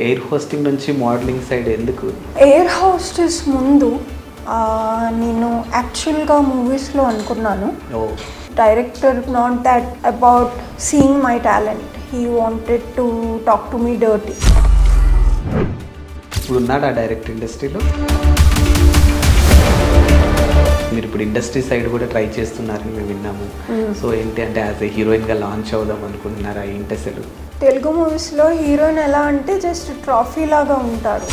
Air hosting నుంచి modelling side ఎందుకు? Air hostess ముందు నేను యాక్చువల్గా మూవీస్లో అనుకున్నాను. Director not that about seeing my talent, he wanted to talk to me dirty. ఇప్పుడు ఉన్నాడు ఆ డైరెక్టర్ ఇండస్ట్రీలో? మీరు ఇప్పుడు ఇండస్ట్రీ సైడ్ కూడా ట్రై చేస్తున్నారని మేము విన్నాము. సో ఏంటి అంటే యాజ్ ఎ హీరోయిన్గా లాంచ్ అవుదాం అనుకుంటున్నారా? ఏంటి అసలు తెలుగు మూవీస్లో హీరోయిన్ ఎలా అంటే జస్ట్ ట్రాఫీ లాగా ఉంటారు.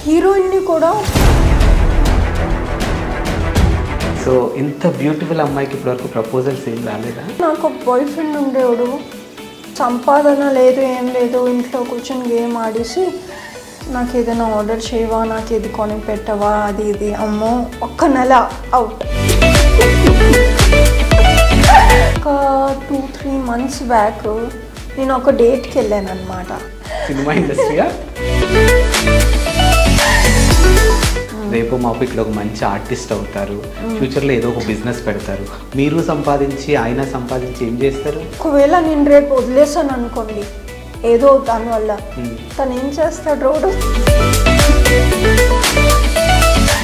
హీరోయిన్ని కూడా సో ఇంత బ్యూటిఫుల్ అమ్మాయికి ఇప్పటివరకు ప్రపోజల్స్ ఏం రాలేదా? నాకు ఒక బాయ్ ఫ్రెండ్ ఉండేవాడు, సంపాదన లేదు ఏం లేదు, ఇంట్లో కూర్చొని గేమ్ ఆడేసి నాకు ఏదైనా ఆర్డర్ చేయవా, నాకు ఏది కొని పెట్టవా, అది ఇది. అమ్మో, ఒక్క నెల అవుట్. ఒక 2-3 months బ్యాక్ నేను ఒక డేట్కి వెళ్ళాను అనమాట. సినిమా ఇండస్ట్రీయా? రేపు మాపు ఇక్కడ ఒక మంచి ఆర్టిస్ట్ అవుతారు, ఫ్యూచర్లో ఏదో ఒక బిజినెస్ పెడతారు. మీరు సంపాదించి ఆయన సంపాదించి ఏం చేస్తారు? ఒకవేళ నేను రేపు వదిలేసాను అనుకోండి ఏదో దానివల్ల, తను ఏం చేస్తాడు? రోడ్డు.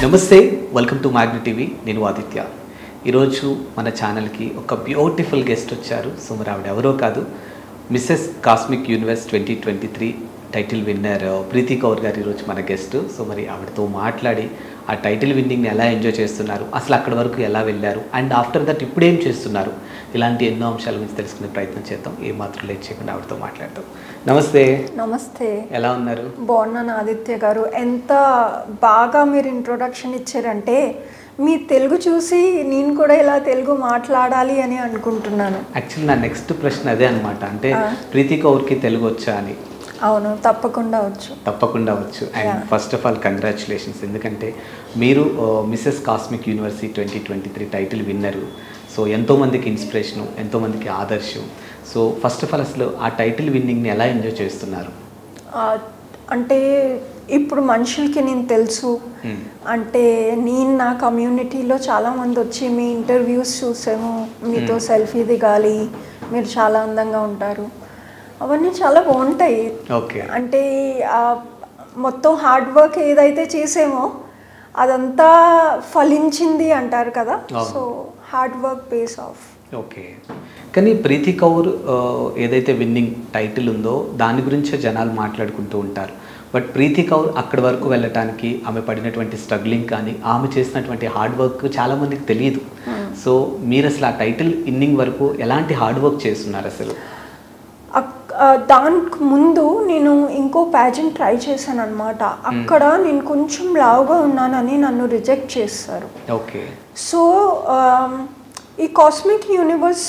నమస్తే, వెల్కమ్ టు మ్యాగ్నెట్ టీవీ. నేను ఆదిత్య. ఈరోజు మన ఛానల్కి ఒక బ్యూటిఫుల్ గెస్ట్ వచ్చారు. సో మరి ఆవిడ ఎవరో కాదు, mrs cosmic universe 2023 title winner Preeti Kaur garu ఈరోజు మన గెస్ట్. సో మరి ఆవిడతో మాట్లాడి ఆ టైటిల్ విన్నింగ్ని ఎలా ఎంజాయ్ చేస్తున్నారు, అసలు అక్కడి వరకు ఎలా వెళ్ళారు, అండ్ ఆఫ్టర్ దట్ ఇప్పుడు ఏం చేస్తున్నారు, ఇలాంటి ఎన్నో అంశాల గురించి తెలుసుకునే ప్రయత్నం చేద్దాం. ఏమాత్రం లేట్ చేయకుండా ఆవిడతో మాట్లాడతాం. నమస్తే. నమస్తే. ఎలా ఉన్నారు? బాగున్నాను ఆదిత్య గారు. ఎంత బాగా మీరు ఇంట్రొడక్షన్ ఇచ్చారంటే మీ తెలుగు చూసి నేను కూడా ఇలా తెలుగు మాట్లాడాలి అని అనుకుంటున్నాను. యాక్చువల్లీ నా నెక్స్ట్ ప్రశ్న అదే అనమాట, అంటే ప్రీతి కౌర్కి తెలుగు వచ్చా అని. అవును, తప్పకుండా వచ్చు. తప్పకుండా వచ్చు. And first of all congratulations, ఎందుకంటే మీరు మిస్సెస్ కాస్మిక్ యూనివర్సిటీ 2023 టైటిల్ విన్నరు. సో ఎంతోమందికి ఇన్స్పిరేషను, ఎంతోమందికి ఆదర్శం. సో ఫస్ట్ ఆఫ్ ఆల్ అసలు ఆ టైటిల్ విన్నింగ్ని ఎలా ఎంజాయ్ చేస్తున్నారు? అంటే ఇప్పుడు మనుషులకి నేను తెలుసు, అంటే నేను నా కమ్యూనిటీలో చాలామంది వచ్చి మీ ఇంటర్వ్యూస్ చూసాము, మీతో సెల్ఫీ దిగాలి, మీరు చాలా అందంగా ఉంటారు, అవన్నీ చాలా బాగుంటాయి. ఓకే. అంటే మొత్తం హార్డ్ వర్క్ ఏదైతే చేసామో అదంతా ఫలించింది అంటారు కదా. So hard work pays of. Okay. కానీ ప్రీతి కౌర్ ఏదైతే విన్నింగ్ టైటిల్ ఉందో దాని గురించే జనాలు మాట్లాడుకుంటూ ఉంటారు. బట్ ప్రీతి కౌర్ అక్కడి వరకు వెళ్ళటానికి ఆమె పడినటువంటి స్ట్రగ్లింగ్ కానీ ఆమె చేసినటువంటి హార్డ్ వర్క్ చాలామందికి తెలియదు. సో మీరు అసలు ఆ టైటిల్ విన్నింగ్ వరకు ఎలాంటి హార్డ్ వర్క్ చేస్తున్నారు అసలు? దానికి ముందు నేను ఇంకో ప్యాజెంట్ ట్రై చేశాను అనమాట. అక్కడ నేను కొంచెం లావుగా ఉన్నానని నన్ను రిజెక్ట్ చేస్తారు. ఓకే. సో ఈ కాస్మిక్ యూనివర్స్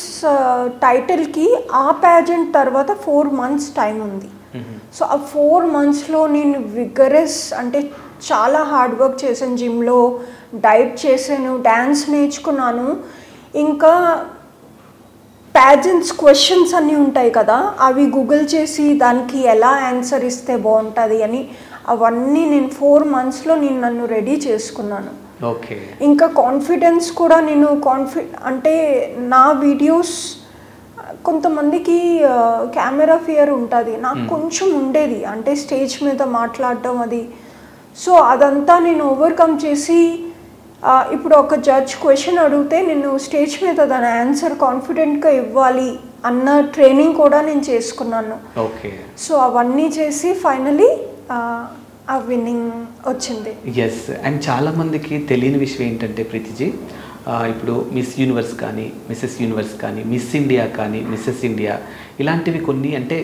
టైటిల్కి ఆ ప్యాజెంట్ తర్వాత 4 months టైం ఉంది. సో ఆ 4 monthsలో నేను విగరస్ అంటే చాలా హార్డ్ వర్క్ చేశాను, జిమ్లో డైట్ చేశాను, డ్యాన్స్ నేర్చుకున్నాను. ఇంకా ప్యాజెంట్స్ క్వశ్చన్స్ అన్నీ ఉంటాయి కదా, అవి గూగుల్ చేసి దానికి ఎలా ఆన్సర్ ఇస్తే బాగుంటుంది అని అవన్నీ నేను 4 monthsలో నేను నన్ను రెడీ చేసుకున్నాను. ఓకే. ఇంకా కాన్ఫిడెన్స్ కూడా నేను అంటే నా వీడియోస్ కొంతమందికి కెమెరా ఫియర్ ఉంటుంది, నాకు కొంచెం ఉండేది, అంటే స్టేజ్ మీద మాట్లాడటం అది. సో అదంతా నేను ఓవర్కమ్ చేసి ఇప్పుడు ఒక జడ్జ్ క్వశ్చన్ అడిగితే నేను స్టేజ్ మీద దాని ఆన్సర్ కాన్ఫిడెంట్గా ఇవ్వాలి అన్న ట్రైనింగ్ కూడా నేను చేసుకున్నాను. ఓకే. సో అవన్నీ చేసి ఫైనలీ ఆ విన్నింగ్ వచ్చింది. ఎస్. అండ్ చాలామందికి తెలియని విషయం ఏంటంటే ప్రీతిజీ, ఇప్పుడు మిస్ యూనివర్స్ కానీ, మిస్సెస్ యూనివర్స్ కానీ, మిస్ ఇండియా కానీ, మిస్సెస్ ఇండియా ఇలాంటివి కొన్ని అంటే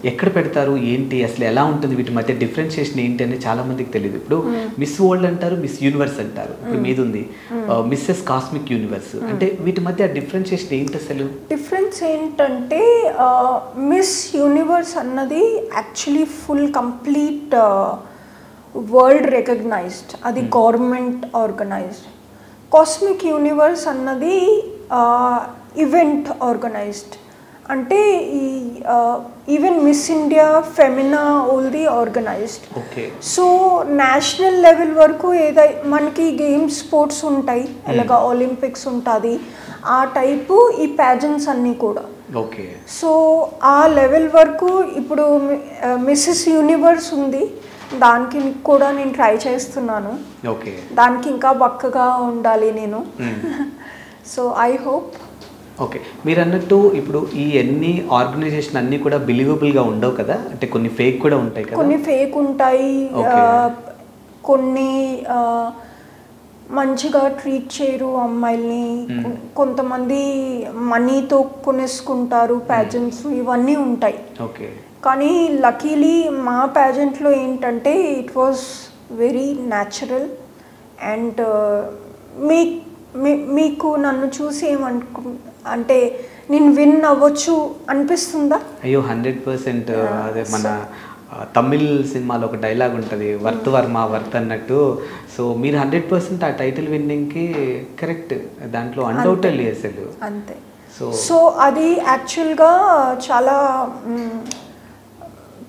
ఎక్కడ పెడతారు, ఏంటి అసలు ఎలా ఉంటుంది, వీటి మధ్య డిఫరెన్షియేషన్ ఏంటి అని చాలామందికి తెలియదు. ఇప్పుడు మిస్ వరల్డ్ అంటారు, మిస్ యూనివర్స్ అంటారు, ఇప్పుడు మీద ఉంది మిస్సెస్ కాస్మిక్ యూనివర్స్, అంటే వీటి మధ్య డిఫరెన్షియేషన్ ఏంటి అసలు? డిఫరెన్స్ ఏంటంటే మిస్ యూనివర్స్ అన్నది actually full complete world recognised, అది గవర్నమెంట్ ఆర్గనైజ్డ్. కాస్మిక్ యూనివర్స్ అన్నది ఈవెంట్ ఆర్గనైజ్డ్, అంటే ఈ ఈవెన్ మిస్ ఇండియా ఫెమినా ఓల్ది organised. Okay. So national level వరకు మనకి గేమ్స్ స్పోర్ట్స్ ఉంటాయి, అలాగా ఒలింపిక్స్ ఉంటుంది, ఆ టైపు ఈ ప్యాజెంట్స్ అన్నీ కూడా. ఓకే. సో ఆ లెవెల్ వరకు ఇప్పుడు మిస్సెస్ యూనివర్స్ ఉంది, దానికి కూడా నేను ట్రై చేస్తున్నాను. ఓకే. దానికి ఇంకా బక్కగా ఉండాలి నేను. So I hope. ఓకే, మీరు అన్నట్టు ఇప్పుడు ఈ అన్ని ఆర్గనైజేషన్ అన్నీ కూడా బిలీవబుల్గా ఉండవు కదా, అంటే కొన్ని ఫేక్ కూడా ఉంటాయి కదా. కొన్ని ఫేక్ ఉంటాయి, కొన్ని మంచిగా ట్రీట్ చేయరు అమ్మాయిల్ని, కొంతమంది మనీతో కొనేసుకుంటారు ప్యాజెంట్స్, ఇవన్నీ ఉంటాయి. ఓకే. కానీ లక్కీలీ మా ప్యాజెంట్లో ఏంటంటే it was very natural. And మీకు నన్ను చూసి అంటే నేను విన్ అవ్వచ్చు అనిపిస్తుందా? అయ్యో 100%. అదే మన తమిళ్ సినిమాలో ఒక డైలాగ్ ఉంటుంది, వర్త్ వర్మ వర్త్ అన్నట్టు. సో మీరు 100% ఆ టైటిల్ విన్నింగ్కి కరెక్ట్, దాంట్లో అన్డౌటెడ్లీ అసలు అంతే. సో అది యాక్చువల్గా చాలా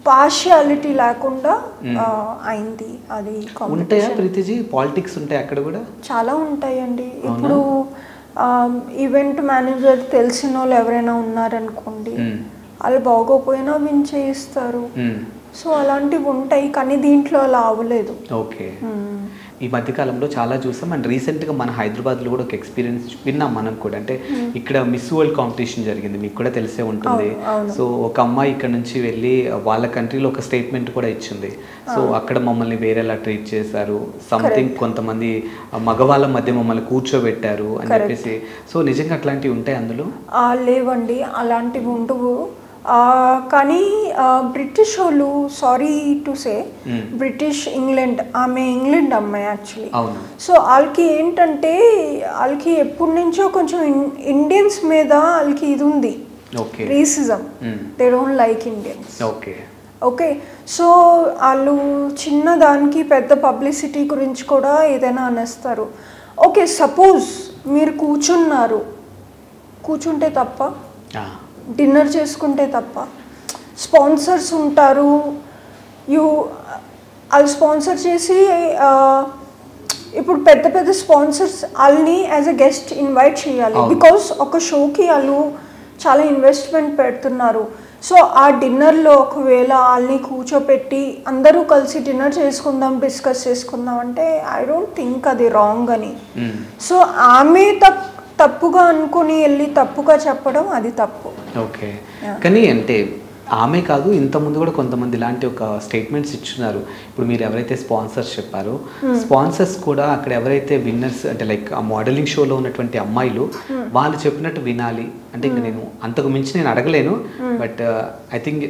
పార్షియాలిటీ లేకుండా అయింది. అది ఉంటాయా ప్రీతిజీ? పాలిటిక్స్ ఉంటాయి అక్కడ కూడా? చాలా ఉంటాయండి. ఇప్పుడు ఈవెంట్ మేనేజర్ తెలిసిన వాళ్ళు ఎవరైనా ఉన్నారనుకోండి, వాళ్ళు బాగోపోయినా విన్ చేయిస్తారు. సో అలాంటివి ఉంటాయి, కానీ దీంట్లో అలా అవ్వలేదు. ఓకే. ఈ మధ్యకాలంలో చాలా చూసాం, అండ్ రీసెంట్గా మన హైదరాబాద్లో కూడా ఒక ఎక్స్పీరియన్స్ విన్నాం మనం కూడా. అంటే ఇక్కడ మిస్ వరల్డ్ కాంపిటీషన్ జరిగింది, మీకు కూడా తెలిసే ఉంటుంది. సో ఒక అమ్మాయి ఇక్కడ నుంచి వెళ్ళి వాళ్ళ కంట్రీలో ఒక స్టేట్మెంట్ కూడా ఇచ్చింది. సో అక్కడ మమ్మల్ని వేరేలా ట్రీట్ చేశారు, సంథింగ్ కొంతమంది మగవాళ్ళ మధ్య మమ్మల్ని కూర్చోబెట్టారు అని చెప్పేసి. సో నిజంగా అట్లాంటివి ఉంటాయి అందులో? లేవండి, అలాంటివి ఉండవు. కానీ బ్రిటిష్ వాళ్ళు, sorry to say, British England, ఆమె ఇంగ్లాండ్ అమ్మాయి యాక్చువల్లీ. సో వాళ్ళకి ఏంటంటే వాళ్ళకి ఎప్పటి నుంచో కొంచెం ఇండియన్స్ మీద వాళ్ళకి ఇది ఉంది, racism. They don't like Indians. Okay. So వాళ్ళు చిన్న దానికి పెద్ద పబ్లిసిటీ గురించి కూడా ఏదైనా అనేస్తారు. ఓకే, సపోజ్ మీరు కూర్చుంటే తప్ప, డిన్నర్ చేసుకుంటే తప్ప, స్పాన్సర్స్ ఉంటారు, వాళ్ళు స్పాన్సర్ చేసి ఇప్పుడు పెద్ద పెద్ద స్పాన్సర్స్ వాళ్ళని యాజ్ అ గెస్ట్ ఇన్వైట్ చేయాలి. బికాస్ ఒక షోకి వాళ్ళు చాలా ఇన్వెస్ట్మెంట్ పెడుతున్నారు. సో ఆ డిన్నర్లో ఒకవేళ వాళ్ళని కూర్చోపెట్టి అందరూ కలిసి డిన్నర్ చేసుకుందాం, డిస్కస్ చేసుకుందాం అంటే ఐ డోంట్ థింక్ అది రాంగ్ అని. సో ఆమె తప్పుగా అనుకుని వెళ్ళి తప్పుగా చెప్పడం అది తప్పు. ఓకే. కానీ అంటే ఆమె కాదు, ఇంతకుముందు కూడా కొంతమంది ఇలాంటి ఒక స్టేట్మెంట్స్ ఇచ్చున్నారు. ఇప్పుడు మీరు ఎవరైతే స్పాన్సర్స్ చెప్పారో, స్పాన్సర్స్ కూడా అక్కడ ఎవరైతే విన్నర్స్ అంటే లైక్ ఆ మోడలింగ్ షోలో ఉన్నటువంటి అమ్మాయిలు వాళ్ళు చెప్పినట్టు వినాలి. అంటే ఇంక నేను అంతకు మించి నేను అడగలేను, but I think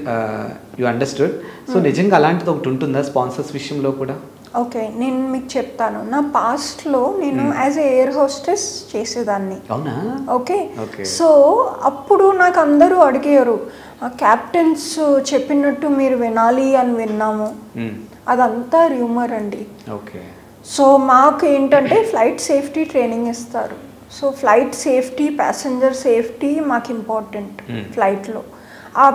you understood. So నిజంగా అలాంటిది ఒకటి ఉంటుందా స్పాన్సర్స్ విషయంలో కూడా? ఓకే, నేను మీకు చెప్తాను. నా పాస్ట్లో నేను యాజ్ ఎ ఎయిర్ హోస్టెస్ చేసేదాన్ని. అవునా? ఓకే. సో అప్పుడు నాకు అందరూ అడిగారు, క్యాప్టెన్స్ చెప్పినట్టు మీరు వినాలి అని విన్నాము. అదంతా రూమర్ అండి. ఓకే. సో మాకు ఏంటంటే ఫ్లైట్ సేఫ్టీ ట్రైనింగ్ ఇస్తారు. So flight safety, passenger safety మాకు ఇంపార్టెంట్ ఫ్లైట్లో. ఆ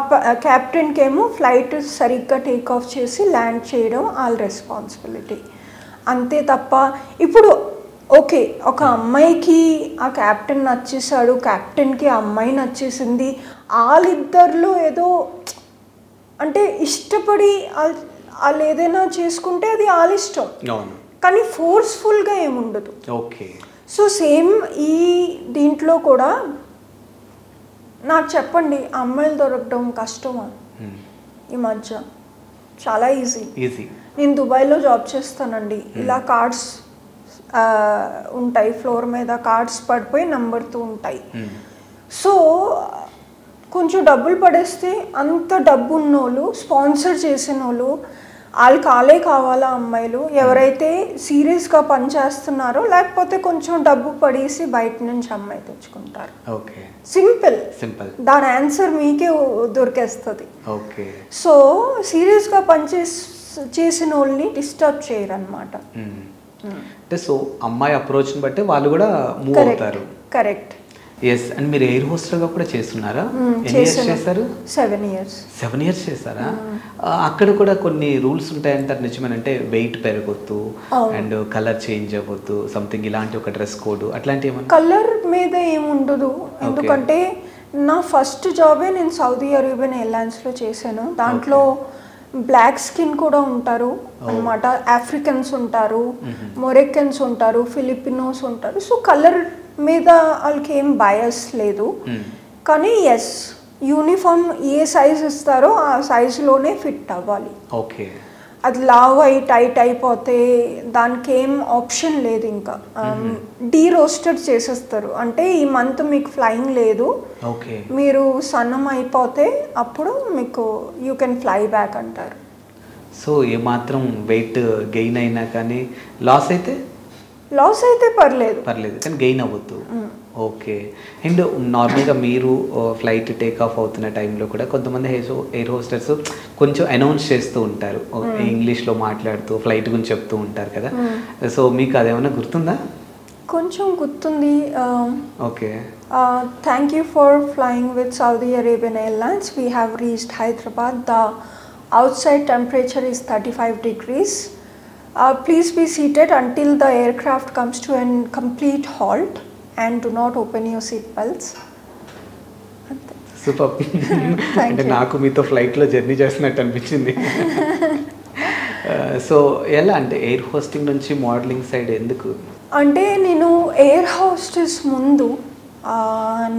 క్యాప్టెన్కి ఏమో ఫ్లైట్ సరిగ్గా టేక్ ఆఫ్ చేసి ల్యాండ్ చేయడం వాళ్ళ రెస్పాన్సిబిలిటీ, అంతే తప్ప ఇప్పుడు ఓకే ఒక అమ్మాయికి ఆ క్యాప్టెన్ నచ్చేసాడు, క్యాప్టెన్కి ఆ అమ్మాయి నచ్చేసింది, వాళ్ళిద్దరిలో ఏదో అంటే ఇష్టపడి వాళ్ళు ఏదైనా చేసుకుంటే అది వాళ్ళ ఇష్టం, కానీ ఫోర్స్ఫుల్గా ఏముండదు. ఓకే. సో సేమ్ ఈ దీంట్లో కూడా నాకు చెప్పండి, అమ్మాయిలు దొరకడం కష్టమా? ఈ మధ్య చాలా ఈజీ. నేను దుబాయ్లో జాబ్ చేస్తానండి. ఇలా కార్డ్స్ ఉంటాయి, ఫ్లోర్ మీద కార్డ్స్ పడిపోయి నెంబర్తో ఉంటాయి. సో కొంచెం డబ్బులు పడేస్తే అంత డబ్బు ఉన్నోళ్ళు, స్పాన్సర్ చేసిన వాళ్ళు, వాళ్ళు కావాలా అమ్మాయిలు ఎవరైతే సీరియస్గా పనిచేస్తున్నారో, లేకపోతే కొంచెం డబ్బు పడేసి బయట నుంచి అమ్మాయి తెచ్చుకుంటారు. ఓకే. సింపుల్. దాని ఆన్సర్ మీకే దొరికేస్తుంది. ఓకే. సో సీరియస్గా చేసిన వాళ్ళని డిస్టర్బ్ చేయరు అనమాట. అంటే సో అమ్మాయి అప్రోచ్ని బట్టి వాళ్ళు కూడా మూవ్ అవుతారు. కరెక్ట్. ఎస్. అండ్ మీరు ఎయిర్ హోస్టర్గా కూడా చేస్తున్నారా? ఎన్ని ఇయర్స్ చేశారు? 7 years. 7 years చేశారా? అక్కడ కూడా కొన్ని రూల్స్ ఉంటాయంటారు, నిజమేనంటే వెయిట్ పెరగొద్దు అండ్ కలర్ చేంజ్ అవ్వద్దు, సంథింగ్ ఇలాంటి ఒక డ్రెస్ కోడ్ అట్లాంటి ఏమన్నా? కలర్ మీద ఏముండదు, ఎందుకంటే నా ఫస్ట్ జాబే నేను సౌదీ అరేబియన్ ఎయిర్లైన్స్లో చేశాను. దాంట్లో బ్లాక్ స్కిన్ కూడా ఉంటారు అన్నమాట, ఆఫ్రికన్స్ ఉంటారు, మొరెక్కన్స్ ఉంటారు, ఫిలిపినోస్ ఉంటారు. సో కలర్ మీద వాళ్ళకి ఏం బయస్ లేదు. కానీ ఎస్, యూనిఫామ్ ఏ సైజ్ ఇస్తారో ఆ సైజులోనే ఫిట్ అవ్వాలి. ఓకే. అది లావ్ అయి టైట్ అయిపోతే దానికి ఏం ఆప్షన్ లేదు. ఇంకా డీ రోస్టెడ్ చేసేస్తారు. అంటే ఈ మంత్ మీకు ఫ్లయింగ్ లేదు, మీరు సన్నం అయిపోతే అప్పుడు మీకు యూ కెన్ ఫ్లై బ్యాక్ అంటారు. సో ఏమాత్రం వెయిట్ గెయిన్ అయినా కానీ లాస్ అయితే పర్లేదు కానీ గెయిన్ అవ్వద్దు. ఓకే. అండ్ నార్మల్గా మీరు ఫ్లైట్ టేక్ ఆఫ్ అవుతున్న టైంలో కూడా కొంతమంది ఎయిర్ హోస్టర్స్ కొంచెం అనౌన్స్ చేస్తూ ఉంటారు, ఇంగ్లీష్లో మాట్లాడుతూ ఫ్లైట్ గురించి చెప్తూ ఉంటారు కదా. సో మీకు అదేమన్నా గుర్తుందా? కొంచెం గుర్తుంది. Okay. Thank you for flying with Saudi Arabian airlines. We have reached Hyderabad. The outside temperature is 35 degrees. Please be seated until the aircraft comes to a complete halt and do not open your seat belts. Super. అంటే నాకు మీతో ఫ్లైట్లో journey చేస్తున్నట్టు అనిపించింది. So ఎలా అంటే air hosting నుంచి modelling side ఎందుకు? అంటే నేను ఎయిర్ హోస్టెస్ ముందు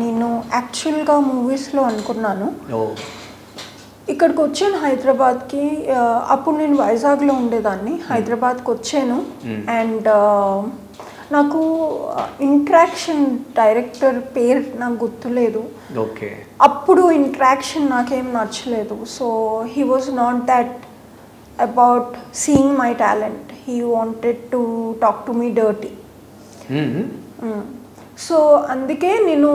నేను యాక్చువల్గా మూవీస్లో అనుకున్నాను. ఇక్కడికి వచ్చాను హైదరాబాద్కి. అప్పుడు నేను వైజాగ్లో ఉండేదాన్ని, హైదరాబాద్కి వచ్చాను. అండ్ నాకు ఇంట్రాక్షన్ డైరెక్టర్ పేరు నాకు గుర్తులేదు. ఓకే. అప్పుడు ఇంట్రాక్షన్ నాకేం నచ్చలేదు. So he was not that about seeing my talent. He wanted to talk to me dirty. So అందుకే నేను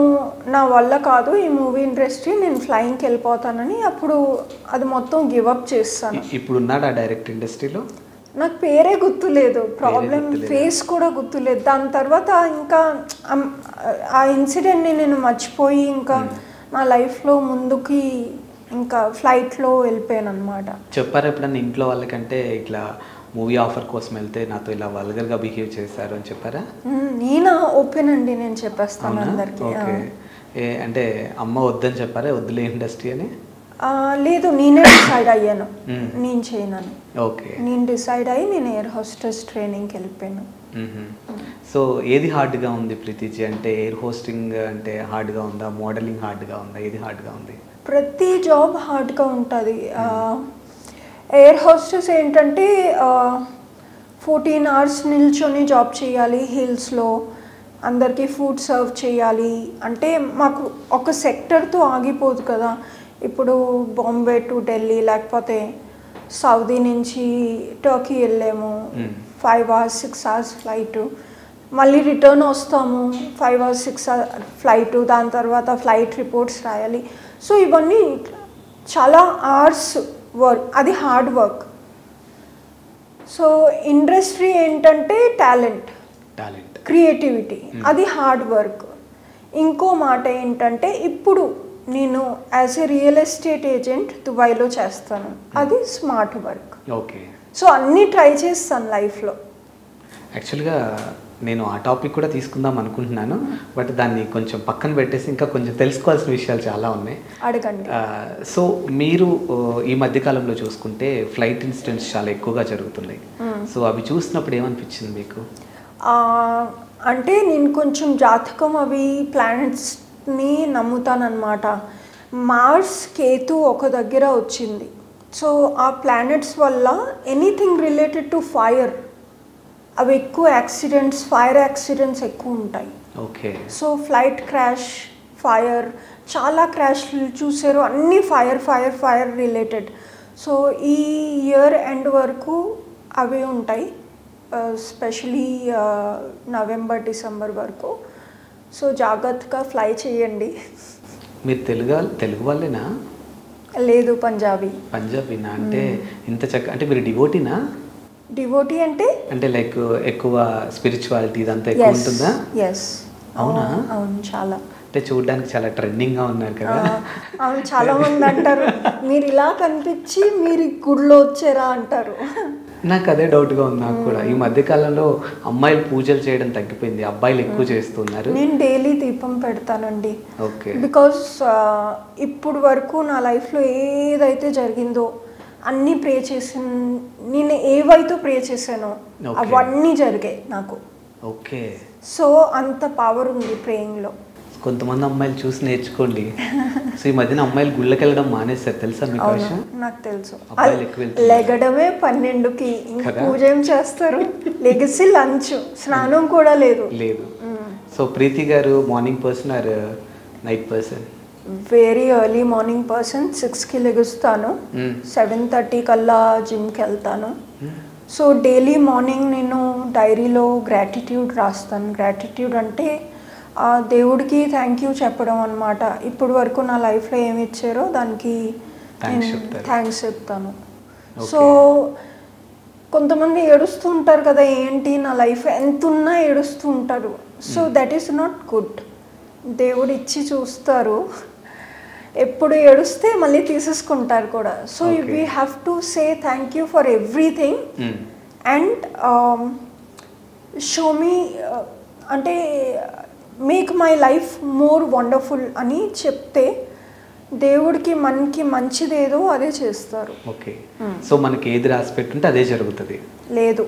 నా వల్ల కాదు ఈ మూవీ ఇండస్ట్రీ, నేను ఫ్లయింగ్కి వెళ్ళిపోతానని అప్పుడు అది మొత్తం గివప్ చేస్తాను. ఇప్పుడు ఉన్నాడు ఆ డైరెక్ట్ ఇండస్ట్రీలో? నాకు పేరే గుర్తులేదు, ప్రాబ్లం ఫేస్ కూడా గుర్తులేదు. దాని తర్వాత ఇంకా ఆ ఇన్సిడెంట్ని నేను మర్చిపోయి ఇంకా నా లైఫ్లో ముందుకి ఇంకా ఫ్లైట్లో వెళ్ళిపోయాను అనమాట. చెప్పారు ఎప్పుడన్నా ఇంట్లో వాళ్ళకంటే ఇట్లా మూవీ ఆఫర్ కోసం వెళ్తే నాతో ఇలా వల్గర్గా బిహేవ్ చేశారు అని చెప్పారా? నేను ఓపెన్ అండి, నేను చెప్పేస్తాను అందరికీ. అంటే అమ్మ వద్దని చెప్పారా, వద్దులే ఇండస్ట్రీ అని? లేదు, నేనే డిసైడ్ అయ్యాను నేను చేయనని. ఓకే. నేను డిసైడ్ అయ్యి నేను ఎయిర్ హోస్టెస్ ట్రైనింగ్కి వెళ్ళిపోయాను. సో ఏది హార్డ్గా ఉంది ప్రీతిజీ? అంటే ఎయిర్ హోస్టింగ్ అంటే హార్డ్గా ఉందా, మోడలింగ్ హార్డ్గా ఉందా, ఏది హార్డ్గా ఉంది? ప్రతి జాబ్ హార్డ్గా ఉంటుంది. ఎయిర్ హోస్టెస్ ఏంటంటే 14 hours నిల్చొని జాబ్ చేయాలి హిల్స్లో, అందరికీ ఫుడ్ సర్వ్ చేయాలి. అంటే మాకు ఒక సెక్టర్తో ఆగిపోదు కదా. ఇప్పుడు బాంబే టు ఢిల్లీ లేకపోతే సౌదీ నుంచి టర్కీ వెళ్ళాము, 5 hours 6 hours ఫ్లైటు, మళ్ళీ రిటర్న్ వస్తాము 5 hours 6 hours ఫ్లైటు, దాని తర్వాత ఫ్లైట్ రిపోర్ట్స్ రాయాలి. సో ఇవన్నీ చాలా అవర్స్ వర్క్, అది హార్డ్ వర్క్. సో ఇండస్ట్రీ ఏంటంటే టాలెంట్, క్రియేటివిటీ, అది హార్డ్ వర్క్. ఇంకో మాట ఏంటంటే ఇప్పుడు నేను as a real estate agent దుబాయ్లో చేస్తాను, అది స్మార్ట్ వర్క్. ఓకే. సో అన్నీ ట్రై చేస్తాను లైఫ్లో. యాక్చువల్గా నేను ఆ టాపిక్ కూడా తీసుకుందాం అనుకుంటున్నాను, బట్ దాన్ని కొంచెం పక్కన పెట్టేసి ఇంకా కొంచెం తెలుసుకోవాల్సిన విషయాలు చాలా ఉన్నాయి, అడగండి. సో మీరు ఈ మధ్యకాలంలో చూసుకుంటే ఫ్లైట్ ఇన్సిడెంట్స్ చాలా ఎక్కువగా జరుగుతున్నాయి. సో అవి చూసినప్పుడు ఏమనిపించింది మీకు? అంటే నేను కొంచెం జాతకం అవి ప్లానెట్స్ని నమ్ముతానన్నమాట. మార్స్, కేతు ఒక దగ్గర వచ్చింది. సో ఆ ప్లానెట్స్ వల్ల ఎనీథింగ్ రిలేటెడ్ టు ఫైర్ అవి ఎక్కువ యాక్సిడెంట్స్, ఫైర్ యాక్సిడెంట్స్ ఎక్కువ ఉంటాయి. Okay. So flight crash, fire, చాలా క్రాష్లు చూసారు, అన్నీ fire fire fire related. So ఈ ఇయర్ ఎండ్ వరకు అవే ఉంటాయి, స్పెషలీ నవంబర్ డిసెంబర్ వరకు. సో జాగ్రత్తగా ఫ్లై చేయండి. మీరు తెలుగు వాళ్ళేనా? లేదు, పంజాబీ. పంజాబీనా? అంటే ఇంత చక్క, అంటే మీరు డివోటీనా? డివోటీ అంటే లైక్ ఎక్కువ స్పిరిచువాలిటీ ఇదంతా ఎక్కువ ఉంటుందా? ఎస్. అవునా? అవును, చాలా. అంటే చూడడానికి చాలా ట్రెండింగ్గా ఉన్నారు కదా. అవును, చాలా మంది అంటారు మీరు ఇలా కనిపించి మీరు గుడిలో వచ్చారా అంటారు. నాకు అదే డౌట్గా ఉంది నాకు కూడా. ఈ మధ్య కాలంలో అమ్మాయిలు పూజలు చేయడం తగ్గిపోయింది, అబ్బాయిలు ఎక్కువ చేస్తున్నారు. నేను డైలీ దీపం పెడతానండి. ఓకే. బికాస్ ఇప్పుడు వరకు నా లైఫ్లో ఏదైతే జరిగిందో అన్నీ ప్రే చేసాను. నేను ఏవైతే ప్రే చేశానో అవన్నీ జరిగాయి నాకు. ఓకే. సో అంత పవర్ ఉంది ప్రేయింగ్లో. కొంతమంది అమ్మాయిలు చూసి నేర్చుకోండి. సో ఈ మధ్యన అమ్మాయిలు గుళ్ళకి వెళ్ళడం మానేస్తారు, తెలుసా మీకు విషయం? నాకు తెలుసు. అబ్బాయిలు ఎక్కువ వెళ్తున్నారు. లెగడమే 12కి, ఇంకా పూజ ఏం చేస్తారు? లెగసి లంచ్, స్నానం కూడా లేదు. సో ప్రీతి గారు morning person or night person? Very early morning person. 6కి లెగుస్తాను, 7:30 కల్లా జిమ్కి వెళ్తాను. సో డైలీ మార్నింగ్ నేను డైరీలో గ్రాటిట్యూడ్ రాస్తాను. గ్రాటిట్యూడ్ అంటే దేవుడికి థ్యాంక్ యూ చెప్పడం అనమాట. ఇప్పుడు వరకు నా లైఫ్లో ఏమి ఇచ్చారో దానికి థ్యాంక్స్ చెప్తాను. సో కొంతమంది ఏడుస్తూ ఉంటారు కదా, ఏంటి నా లైఫ్ ఎంత ఉన్నా ఏడుస్తూ ఉంటారు. So that is not good. దేవుడు ఇచ్చి చూస్తారు, ఎప్పుడు ఏడుస్తే మళ్ళీ తీసేసుకుంటారు కూడా. So we have to say thank you for everything and show me అంటే make my life more wonderful అని చెప్తే దేవుడికి మనకి మంచిదేదో అదే చేస్తారు. ఓకే. సో మనకి ఏది రాసి పెట్టుంటే అదే జరుగుతుంది? లేదు,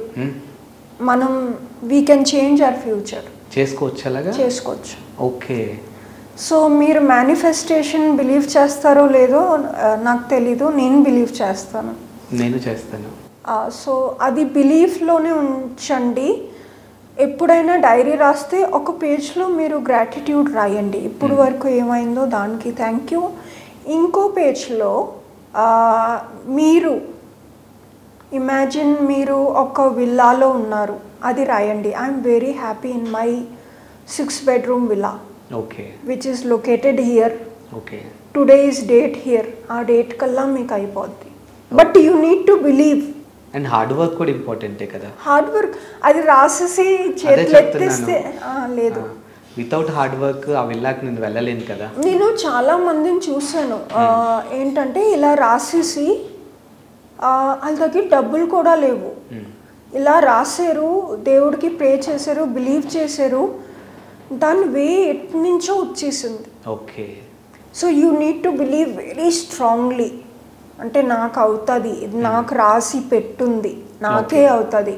మనం we can change our future. చేసుకోవచ్చు, అలాగా చేసుకోవచ్చు. ఓకే. సో మీరు మేనిఫెస్టేషన్ బిలీవ్ చేస్తారో లేదో నాకు తెలీదు, నేను బిలీవ్ చేస్తాను. నేను చేస్తాను. సో అది బిలీఫ్లోనే ఉంచండి. ఎప్పుడైనా డైరీ రాస్తే ఒక పేజ్లో మీరు గ్రాటిట్యూడ్ రాయండి, ఇప్పుడు వరకు ఏమైందో దానికి థ్యాంక్ యూ. ఇంకో పేజ్లో మీరు ఇమాజిన్ మీరు ఒక విల్లాలో ఉన్నారు, అది రాయండి. I'm very happy in my 6 bedroom villa, which is located here. Today is date here. ఆ డేట్ కల్లా మీకు అయిపోద్ది. But you need to believe. And hard work కూడా ఇంపార్టెంటే కదా. హార్డ్ వర్క్ అది రాసేసి చేతులు ఎత్తేస్తే లేదు. వితౌట్ హార్డ్ వర్క్ ఆ విల్లాకి నేను వెళ్ళలేను కదా. నేను చాలా మందిని చూసాను, ఏంటంటే ఇలా రాసేసి వాళ్ళ దగ్గర డబ్బులు కూడా లేవు, ఇలా రాశారు, దేవుడికి ప్రే చేశారు, బిలీవ్ చేశారు, దాని వే ఎటు నుంచో వచ్చేసింది. Okay. So you need to believe very strongly. అంటే నాకు అవుతుంది, ఇది నాకు రాసి పెట్టుంది, నాకే అవుతుంది.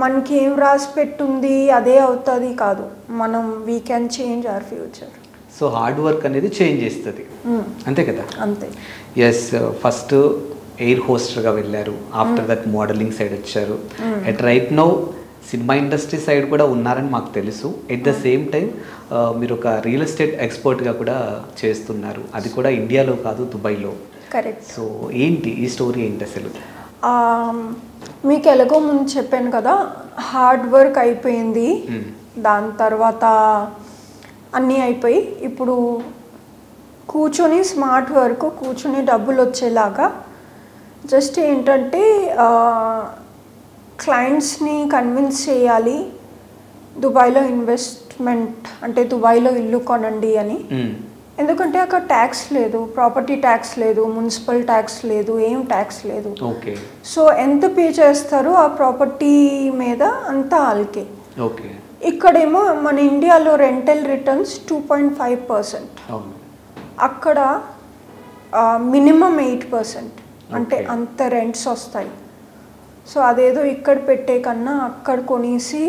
మనకి ఏం రాసి పెట్టుంది అదే అవుతుంది కాదు, మనం we can change our future. So hard work అనేది చేంజ్ చేస్తుంది, అంతే కదా. అంతే. ఎస్. ఫస్ట్ ఎయిర్ హోస్టర్గా వెళ్ళారు, ఆఫ్టర్ దట్ మోడలింగ్ సైడ్ వచ్చారు. At right now cinema industry side కూడా ఉన్నారని మాకు తెలుసు. ఎట్ ద సేమ్ టైం మీరు ఒక రియల్ ఎస్టేట్ ఎక్స్పర్ట్గా కూడా చేస్తున్నారు, అది కూడా ఇండియాలో కాదు, దుబాయ్లో. కరెక్ట్. సో ఏంటి ఈ స్టోరీ ఏంటి అసలు? మీకు ఎలాగో ముందు చెప్పాను కదా, హార్డ్ వర్క్ అయిపోయింది, దాని తర్వాత అన్నీ అయిపోయి ఇప్పుడు కూర్చొని స్మార్ట్ వర్క్, కూర్చొని డబ్బులు వచ్చేలాగా జస్ట్ ఏంటంటే క్లయింట్స్ని కన్విన్స్ చేయాలి దుబాయ్లో ఇన్వెస్ట్మెంట్, అంటే దుబాయ్లో ఇల్లు కొనండి అని. ఎందుకంటే అక్కడ ట్యాక్స్ లేదు, ప్రాపర్టీ ట్యాక్స్ లేదు, మున్సిపల్ ట్యాక్స్ లేదు, ఏం ట్యాక్స్ లేదు. ఓకే. సో ఎంత పే చేస్తారో ఆ ప్రాపర్టీ మీద అంతా వాళ్ళకే. ఓకే. ఇక్కడేమో మన ఇండియాలో రెంటల్ రిటర్న్స్ 2.5%, అక్కడ మినిమం 8%, అంటే అంత రెంట్స్ వస్తాయి. సో అదేదో ఇక్కడ పెట్టే కన్నా అక్కడ కొనేసి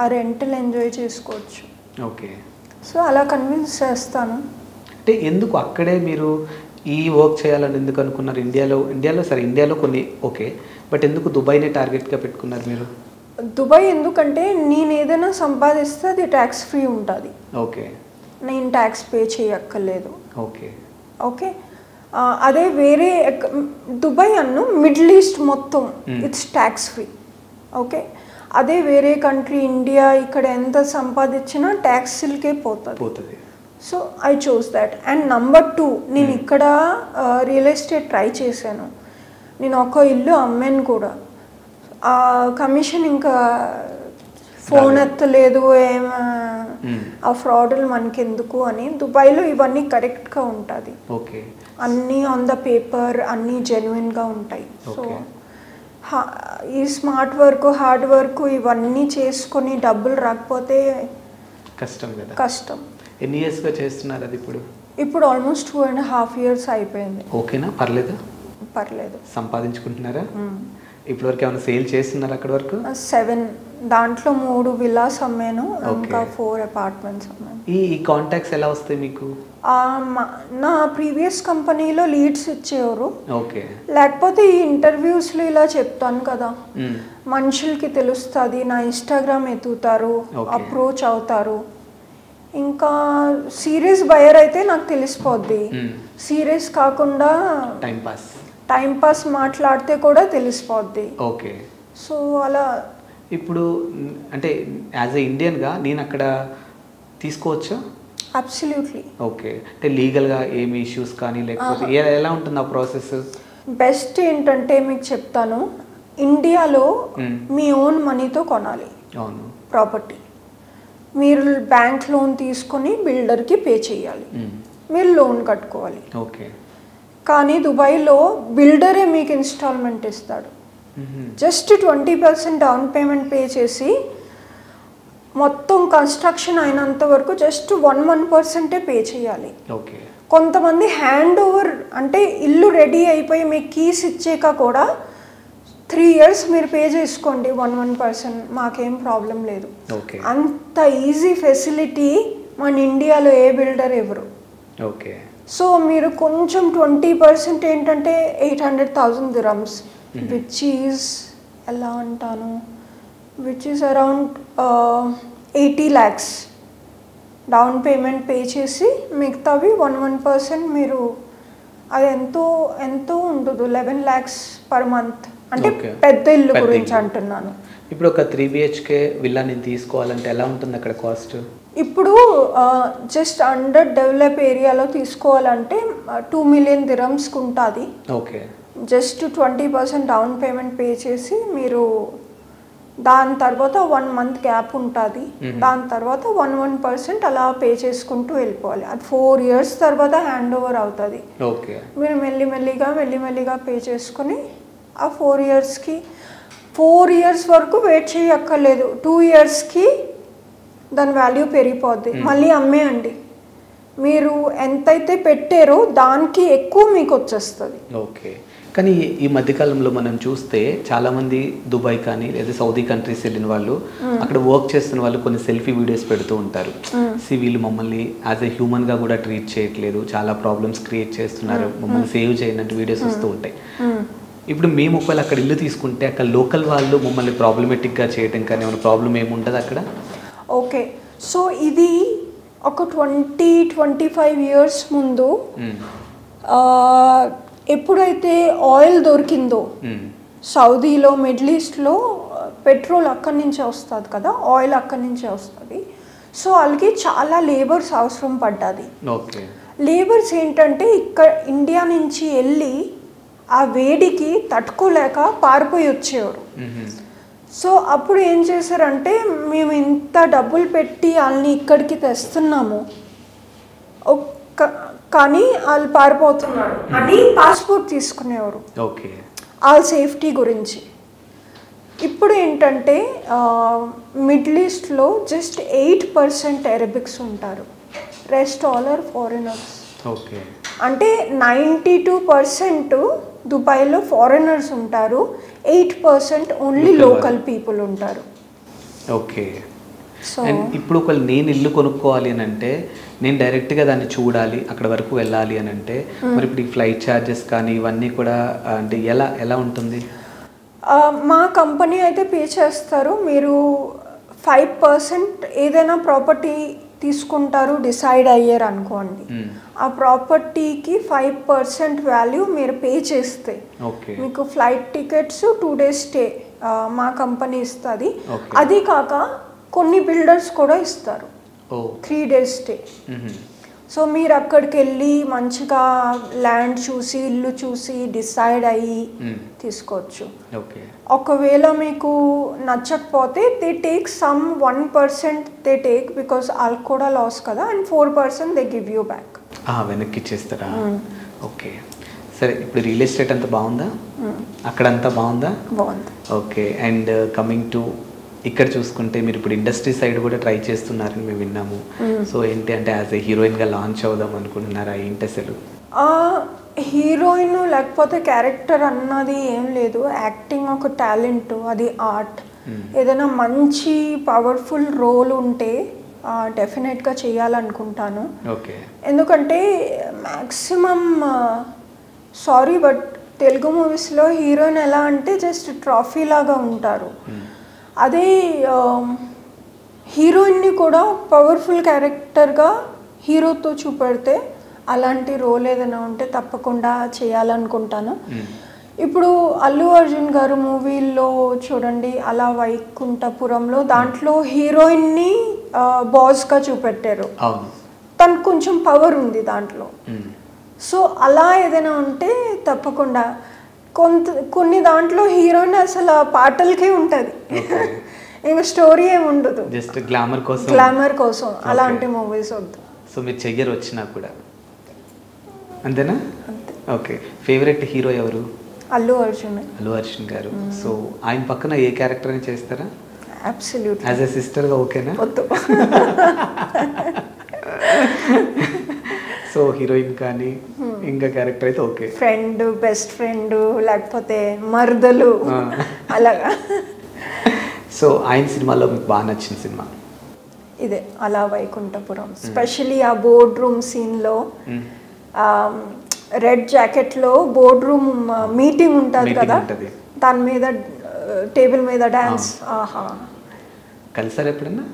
ఆ రెంటల్ ఎంజాయ్ చేసుకోవచ్చు. ఓకే. సో అలా కన్విన్స్ చేస్తాను. అంటే ఎందుకు అక్కడే మీరు ఈ వర్క్ చేయాలని ఎందుకు అనుకున్నారు? ఇండియాలో కొన్ని ఓకే, బట్ ఎందుకు దుబాయ్నే టార్గెట్గా పెట్టుకున్నారు మీరు? దుబాయ్ ఎందుకంటే నేను ఏదైనా సంపాదిస్తే అది ట్యాక్స్ ఫ్రీ ఉంటుంది. ఓకే. నేను ట్యాక్స్ పే చేయక్కర్లేదు. ఓకే. ఓకే. అదే వేరే దుబాయ్ మిడిల్ ఈస్ట్ మొత్తం ఇట్స్ ట్యాక్స్ ఫ్రీ. ఓకే. అదే వేరే కంట్రీ ఇండియా, ఇక్కడ ఎంత సంపాదించినా ట్యాక్స్లకే పోతుంది. So I choose that. And number 2, నేను ఇక్కడ రియల్ ఎస్టేట్ ట్రై చేశాను, నేను ఒక ఇల్లు అమ్మాను కూడా. కమిషన్ ఇంకా ఫోన్ ఎత్తలేదు, ఆ ఫ్రాడ్లు మనకెందుకు అని. దుబాయ్లో ఇవన్నీ కరెక్ట్గా ఉంటుంది, ఓకే, అన్నీ ఆన్ ద పేపర్, అన్నీ జెన్యున్గా ఉంటాయి. సో ఈ స్మార్ట్ వర్క్, హార్డ్ వర్క్ ఇవన్నీ చేసుకొని డబ్బులు రాకపోతే కష్టం కదా. కష్టం. ఎన్ని ఇయర్స్గా చేస్తున్నారు అది ఇప్పుడు? ఇప్పుడు ఆల్మోస్ట్ 2.5 years అయిపోయింది. ఓకేనా, పర్లేదా? పర్లేదు. సంపాదించుకుంటున్నారా? ఇప్పటివరకు ఏమైనా సేల్ చేస్తున్నారా అక్కడి వరకు? 7, దాంట్లో 3 విల్లాస్ అమ్మాను, ఇంకా 4 అపార్ట్మెంట్స్ అమ్మాను. ఈ కాంటాక్ట్స్ ఎలా వస్తాయి మీకు? నా ప్రీవియస్ కంపెనీలో లీడ్స్ ఇచ్చేవారు. ఓకే. లేకపోతే ఈ ఇంటర్వ్యూస్లో ఇలా చెప్తాను కదా, మనుషులకి తెలుస్తుంది, నా ఇన్స్టాగ్రామ్ ఎత్తుతారు, అప్రోచ్ అవుతారు. ఇంకా సీరియస్ బయర్ అయితే నాకు తెలిసిపోద్ది, సీరియస్ కాకుండా టైం పాస్ మాట్లాడితే కూడా తెలిసిపోద్ది. ఓకే. సో అలా ఇప్పుడు అంటే యాజ్ ఎ ఇండియన్గా నేను అక్కడ తీసుకోవచ్చా? అబ్సల్యూట్లీ. ఓకే. అంటే లీగల్గా ఏమి ఇష్యూస్ కానీ లేకపోతే ఎలా ఉంటుంది ఆ ప్రాసెస్? బెస్ట్ ఏంటంటే మీకు చెప్తాను, ఇండియాలో మీ ఓన్ మనీతో కొనాలి. అవును. ప్రాపర్టీ మీరు బ్యాంక్ లోన్ తీసుకొని బిల్డర్కి పే చేయాలి, మీరు లోన్ కట్టుకోవాలి. ఓకే. కానీ దుబాయ్లో బిల్డరే మీకు ఇన్స్టాల్మెంట్ ఇస్తాడు. జస్ట్ 20% డౌన్ పేమెంట్ పే చేసి మొత్తం కన్స్ట్రక్షన్ అయినంత వరకు జస్ట్ 1% పే చేయాలి. ఓకే. కొంతమంది హ్యాండ్ ఓవర్ అంటే ఇల్లు రెడీ అయిపోయి మీకు కీస్ ఇచ్చాక కూడా 3 years మీరు పే చేసుకోండి 1% మాకేం ప్రాబ్లం లేదు. ఓకే. అంత ఈజీ ఫెసిలిటీ మన ఇండియాలో ఏ బిల్డర్ ఎవరు. ఓకే. సో మీరు కొంచెం 20% ఏంటంటే 800,000 dirhams, విచ్ ఈజ్ ఎలా అంటాను, which is around 80 lakhs down payment pay చేసి మిగతావి 1% మీరు, అది ఎంతో ఉండదు, 11 lakhs per month. అంటే పెద్ద ఇల్లు గురించి అంటున్నాను. ఇప్పుడు ఒక 3 BHK విల్లా నేను తీసుకోవాలంటే ఎలా ఉంటుంది అక్కడ కాస్ట్? ఇప్పుడు జస్ట్ అండర్ డెవలప్ ఏరియాలో తీసుకోవాలంటే 2 million dirhams ఉంటుంది. Okay. Just 20% down payment pay చేసి మీరు దాని తర్వాత 1 month గ్యాప్ ఉంటుంది, దాని తర్వాత 1% అలా పే చేసుకుంటూ వెళ్ళిపోవాలి. అది 4 years తర్వాత హ్యాండ్ ఓవర్ అవుతుంది. ఓకే. మీరు మెల్లిమెల్లిగా పే చేసుకొని ఆ 4 yearsకి 4 years వరకు వెయిట్ చేయక్కర్లేదు. 2 yearsకి దాని వాల్యూ పెరిగిపోద్ది, మళ్ళీ అమ్మేయండి. మీరు ఎంతైతే పెట్టారో దానికి ఎక్కువ మీకు వచ్చేస్తుంది. ఓకే. కానీ ఈ మధ్యకాలంలో మనం చూస్తే చాలామంది దుబాయ్ కానీ లేదా సౌదీ కంట్రీస్ వెళ్ళిన వాళ్ళు అక్కడ వర్క్ చేస్తున్న వాళ్ళు కొన్ని సెల్ఫీ వీడియోస్ పెడుతూ ఉంటారు. వీళ్ళు మమ్మల్ని యాజ్ ఎ హ్యూమన్గా కూడా ట్రీట్ చేయట్లేదు, చాలా ప్రాబ్లమ్స్ క్రియేట్ చేస్తున్నారు, మమ్మల్ని సేవ్ చేయనట్టు వీడియోస్ వస్తూ ఉంటాయి. ఇప్పుడు మేము ఒకవేళ అక్కడ ఇల్లు తీసుకుంటే అక్కడ లోకల్ వాళ్ళు మమ్మల్ని ప్రాబ్లమేటిక్గా చేయడం కానీ ఏమైనా ప్రాబ్లం ఏముంటుంది అక్కడ? ఓకే. సో ఇది ఒక 20-25 years ముందు ఎప్పుడైతే ఆయిల్ దొరికిందో సౌదీలో, మిడిల్ ఈస్ట్లో పెట్రోల్ అక్కడి నుంచే వస్తుంది కదా, ఆయిల్ అక్కడి నుంచే వస్తుంది. సో వాళ్ళకి చాలా లేబర్స్ అవసరం పడ్డది. లేబర్స్ ఏంటంటే ఇక్కడ ఇండియా నుంచి వెళ్ళి ఆ వేడికి తట్టుకోలేక పారిపోయి వచ్చేవారు. సో అప్పుడు ఏం చేశారంటే, మేము ఇంత డబ్బులు పెట్టి వాళ్ళని ఇక్కడికి తెస్తున్నాము కానీ వాళ్ళు పారిపోతున్నారు అని పాస్పోర్ట్ తీసుకునేవారు వాళ్ళ సేఫ్టీ గురించి. ఇప్పుడు ఏంటంటే మిడిల్ ఈస్ట్లో జస్ట్ 8% అరబిక్స్ ఉంటారు, రెస్ట్ ఆల్ ఆర్ ఫారినర్స్. అంటే 92% దుబాయ్లో ఫారినర్స్ ఉంటారు, 8% ఓన్లీ లోకల్ పీపుల్ ఉంటారు. ఓకే. ఇప్పుడు ఒకవేళ నేను ఇల్లు కొనుక్కోవాలి అని అంటే, నేను డైరెక్ట్గా దాన్ని చూడాలి, అక్కడ వరకు వెళ్ళాలి అని అంటే, మరి ఇప్పుడు ఈ ఫ్లైట్ ఛార్జెస్ కానీ ఇవన్నీ కూడా అంటే ఎలా ఉంటుంది? మా కంపెనీ అయితే పే చేస్తారు. మీరు 5% ఏదైనా ప్రాపర్టీ తీసుకుంటారు డిసైడ్ అయ్యారు అనుకోండి, ఆ ప్రాపర్టీకి 5% వాల్యూ మీరు పే చేస్తే మీకు ఫ్లైట్ టికెట్స్, 2 days స్టే మా కంపెనీ ఇస్తుంది. అది కాక కొన్ని బిల్డర్స్ కూడా ఇస్తారు 3 days స్టే. సో మీరు అక్కడికి వెళ్ళి మంచిగా ల్యాండ్ చూసి, ఇల్లు చూసి డిసైడ్ అయ్యి తీసుకోవచ్చు. ఒకవేళ మీకు నచ్చకపోతే they take some 1% they take, because వాళ్ళకి కూడా లాస్ కదా, and 4% they give you back. వెనక్కి ఇచ్చేస్తారా? ఓకే. సరే, ఇప్పుడు రియల్ ఎస్టేట్ అంత బాగుందా? అక్కడంతా బాగుందా? బాగుంది. ఓకే. అండ్ కమింగ్ టు ఇక్కడ చూసుకుంటే మీరు ఇప్పుడు ఇండస్ట్రీ సైడ్ కూడా ట్రై చేస్తున్నారని మేము విన్నాము. సో ఏంటి అంటే యాజ్ ఏ హీరోయిన్గా లాంచ్ అవుదాం అనుకుంటున్నారా ఏంటి అసలు? హీరోయిన్ లేకపోతే క్యారెక్టర్ అన్నది ఏం లేదు. యాక్టింగ్ ఒక టాలెంట్, అది ఆర్ట్. ఏదైనా మంచి పవర్ఫుల్ రోల్ ఉంటే డెఫినెట్గా చేయాలనుకుంటాను. ఓకే. ఎందుకంటే మ్యాక్సిమం సారీ బట్ తెలుగు మూవీస్లో హీరోయిన్ ఎలా అంటే జస్ట్ ట్రాఫీ లాగా ఉంటారు. అదే హీరోయిన్ని కూడా పవర్ఫుల్ క్యారెక్టర్గా హీరోతో చూపెడితే అలాంటి రోల్ ఏదైనా ఉంటే తప్పకుండా చేయాలనుకుంటాను. ఇప్పుడు అల్లు అర్జున్ గారు మూవీల్లో చూడండి, అలా వైకుంఠపురంలో దాంట్లో హీరోయిన్ని బాస్గా చూపెట్టారు. తనకు కొంచెం పవర్ ఉంది దాంట్లో. సో అలా ఏదైనా ఉంటే తప్పకుండా. కొన్ని దాంట్లో హీరోయిన్ అసలు పాటలకే ఉంటుంది, ఇంకా స్టోరీ ఏమి ఉండదు, జస్ట్ గ్లామర్ కోసం. అలాంటి మూవీస్ వద్దు. సో మీరు చెయ్యరు వచ్చినా కూడా అంతేనా? ఓకే. ఫేవరెట్ హీరో ఎవరు? అల్లు అర్జున్ గారు. సో ఆయన పక్కన ఏ క్యారెక్టర్ అని చేస్తారా? అబ్సల్యూట్లీ. యాజ్ ఎ సిస్టర్గా ఓకేనా? వద్దు. సో హీరోయిన్ కానీ ఇంకా క్యారెక్టర్ అయితే ఓకే. ఫ్రెండ్, బెస్ట్ ఫ్రెండ్, లేకపోతే మరదలు అలాగా. సో ఆయన సినిమాలో మీకు బాగా నచ్చిన సినిమా? ఇదే అలా వైకుంఠపురం. స్పెషలీ ఆ బోర్డ్ రూమ్ సీన్లో రెడ్ జాకెట్లో బోర్డ్ రూమ్ మీటింగ్ ఉంటుంది కదా, దాని మీద టేబుల్ మీద డాన్స్. కలిసారు ఎప్పుడన్నా?